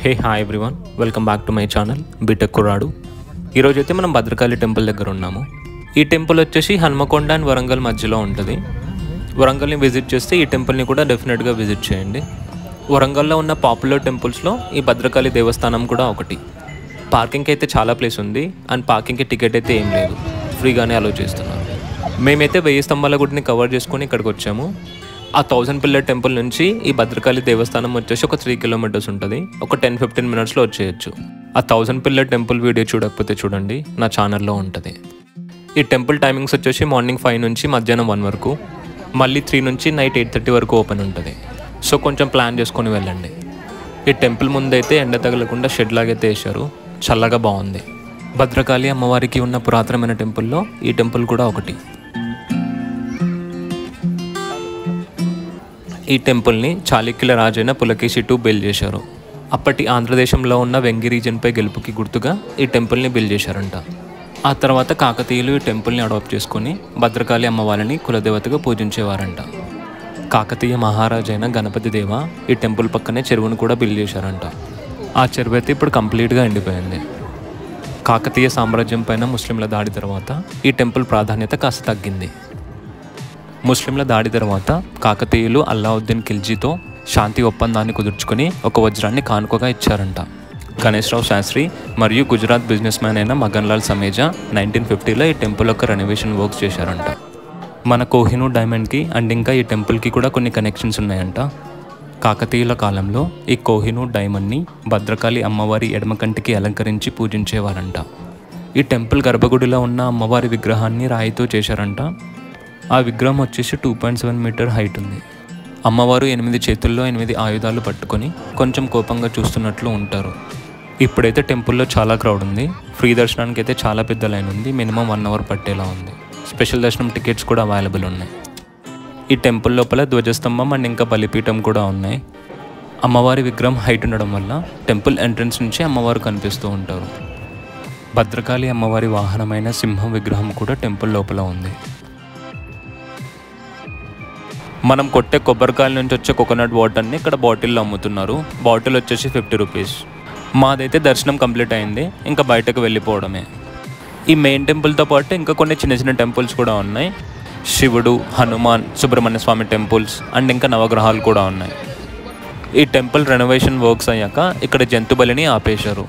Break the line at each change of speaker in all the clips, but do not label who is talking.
Hey hi everyone, welcome back to my channel BTech కుర్రాడు. ఈరోజైతే మనం భద్రకాళి టెంపుల్ దగ్గర ఉన్నాము. ఈ టెంపుల్ వచ్చేసి హన్మకొండ అండ్ వరంగల్ మధ్యలో ఉంటుంది. వరంగల్ని విజిట్ చేస్తే ఈ టెంపుల్ని కూడా డెఫినెట్గా విజిట్ చేయండి. వరంగల్లో ఉన్న పాపులర్ టెంపుల్స్లో ఈ భద్రకాళి దేవస్థానం కూడా ఒకటి. పార్కింగ్కి అయితే చాలా ప్లేస్ ఉంది అండ్ పార్కింగ్కి టికెట్ అయితే ఏం లేదు, ఫ్రీగానే అలో చేస్తున్నారు. మేమైతే 1000 స్తంభాల గుడిని కవర్ చేసుకొని ఇక్కడికి వచ్చాము. ఆ 1000 పిల్లర్ టెంపుల్ నుంచి ఈ భద్రకాళి దేవస్థానం వచ్చేసి ఒక 3 కిలోమీటర్స్ ఉంటుంది. ఒక 10-15 మినిట్స్లో వచ్చేయచ్చు. ఆ 1000 పిల్లర్ టెంపుల్ వీడియో చూడకపోతే చూడండి, నా ఛానల్లో ఉంటుంది. ఈ టెంపుల్ టైమింగ్స్ వచ్చేసి మార్నింగ్ 5 నుంచి మధ్యాహ్నం 1 వరకు, మళ్ళీ 3 నుంచి నైట్ 8:30 వరకు ఓపెన్ ఉంటుంది. సో కొంచెం ప్లాన్ చేసుకొని వెళ్ళండి. ఈ టెంపుల్ ముందైతే ఎండ తగలకుండా షెడ్ లాగైతే వేశారు, చల్లగా బాగుంది. భద్రకాళి అమ్మవారికి ఉన్న పురాతనమైన టెంపుల్లో ఈ టెంపుల్ కూడా ఒకటి. ఈ టెంపుల్ని చాళుక్యుల రాజైన పులకేశి II బిల్డ్ చేశారు. అప్పటి ఆంధ్రదేశంలో ఉన్న వెంగి రీజన్పై గెలుపుకి గుర్తుగా ఈ టెంపుల్ని బిల్డ్ చేశారంట. ఆ తర్వాత కాకతీయులు ఈ టెంపుల్ని అడాప్ట్ చేసుకొని భద్రకాళి అమ్మవారిని కులదేవతగా పూజించేవారంట. కాకతీయ మహారాజైన గణపతి దేవ ఈ టెంపుల్ పక్కనే చెరువును కూడా బిల్డ్ చేశారంట. ఆ చెరువు అయితే ఇప్పుడు కంప్లీట్గా ఎండిపోయింది. కాకతీయ సామ్రాజ్యం పైన ముస్లింల దాడి తర్వాత ఈ టెంపుల్ ప్రాధాన్యత కాస్త తగ్గింది. ముస్లింల దాడి తర్వాత కాకతీయులు అల్లావుద్దీన్ ఖిల్జీతో శాంతి ఒప్పందాన్ని కుదుర్చుకొని ఒక వజ్రాన్ని కానుకగా ఇచ్చారంట. గణేశ్రావు శాస్త్రి మరియు గుజరాత్ బిజినెస్ మ్యాన్ అయిన మగన్లాల్ సమేజా 1950లో ఈ టెంపుల్ యొక్క రెనోవేషన్ వర్క్స్ చేశారంట. మన కోహినూర్ డైమండ్కి అండ్ ఇంకా ఈ టెంపుల్కి కూడా కొన్ని కనెక్షన్స్ ఉన్నాయంట. కాకతీయుల కాలంలో ఈ కోహినూర్ డైమండ్ని భద్రకాళి అమ్మవారి ఎడమ కంటికి అలంకరించి పూజించేవారంట. ఈ టెంపుల్ గర్భగుడిలో ఉన్న అమ్మవారి విగ్రహాన్ని రాయితో చేశారంట. ఆ విగ్రహం వచ్చేసి 2.7 మీటర్ హైట్ ఉంది. అమ్మవారు 8 చేతుల్లో 8 ఆయుధాలు పట్టుకొని కొంచెం కోపంగా చూస్తున్నట్లు ఉంటారు. ఇప్పుడైతే టెంపుల్లో చాలా క్రౌడ్ ఉంది. ఫ్రీ దర్శనానికి అయితే చాలా పెద్ద లైన్ ఉంది. మినిమం 1 అవర్ పట్టేలా ఉంది. స్పెషల్ దర్శనం టికెట్స్ కూడా అవైలబుల్ ఉన్నాయి. ఈ టెంపుల్ లోపల ధ్వజస్తంభం అండ్ ఇంకా బలిపీఠం కూడా ఉన్నాయి. అమ్మవారి విగ్రహం హైట్ ఉండడం వల్ల టెంపుల్ ఎంట్రన్స్ నుంచి అమ్మవారు కనిపిస్తూ ఉంటారు. భద్రకాళి అమ్మవారి వాహనమైన సింహం విగ్రహం కూడా టెంపుల్ లోపల ఉంది. మనం కొట్టే కొబ్బరికాయల నుంచి వచ్చే కోకోనట్ వాటర్ని ఇక్కడ బాటిల్లో అమ్ముతున్నారు. బాటిల్ వచ్చేసి 50 రూపీస్. మాదైతే దర్శనం కంప్లీట్ అయింది, ఇంకా బయటకు వెళ్ళిపోవడమే. ఈ మెయిన్ టెంపుల్తో పాటు ఇంకా కొన్ని చిన్న చిన్న టెంపుల్స్ కూడా ఉన్నాయి. శివుడు, హనుమాన్, సుబ్రహ్మణ్య స్వామి టెంపుల్స్ అండ్ ఇంకా నవగ్రహాలు కూడా ఉన్నాయి. ఈ టెంపుల్ రెనోవేషన్ వర్క్స్ అయ్యాక ఇక్కడ జంతు బలిని ఆపేశారు.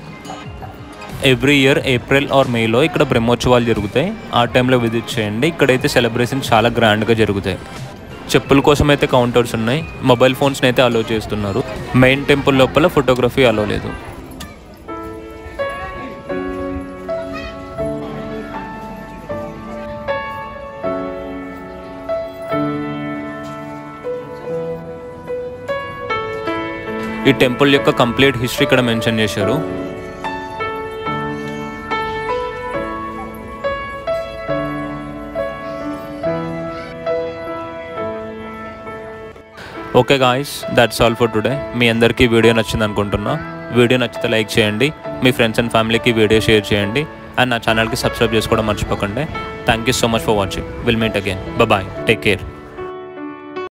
ఎవ్రీ ఇయర్ ఏప్రిల్ ఆర్ మేలో ఇక్కడ బ్రహ్మోత్సవాలు జరుగుతాయి. ఆ టైంలో విజిట్ చేయండి. ఇక్కడైతే సెలబ్రేషన్ చాలా గ్రాండ్గా జరుగుతాయి. చెప్పుల కోసం అయితే కౌంటర్స్ ఉన్నాయి. మొబైల్ ఫోన్స్ని అయితే అలో చేస్తున్నారు. మెయిన్ టెంపుల్ లోపల ఫోటోగ్రఫీ అలో లేదు. ఈ టెంపుల్ యొక్క కంప్లీట్ హిస్టరీ ఇక్కడ మెన్షన్ చేశారు. Okay guys, that's all for today. మీ అందరికీ వీడియో నచ్చింది అనుకుంటున్నా. వీడియో నచ్చితే లైక్ చేయండి, మీ ఫ్రెండ్స్ అండ్ ఫ్యామిలీకి వీడియో షేర్ చేయండి అండ్ నా ఛానల్కి సబ్స్క్రైబ్ చేసుకోవడం మర్చిపోకండి. Thank you so much for watching. Will meet again. Bye, take care.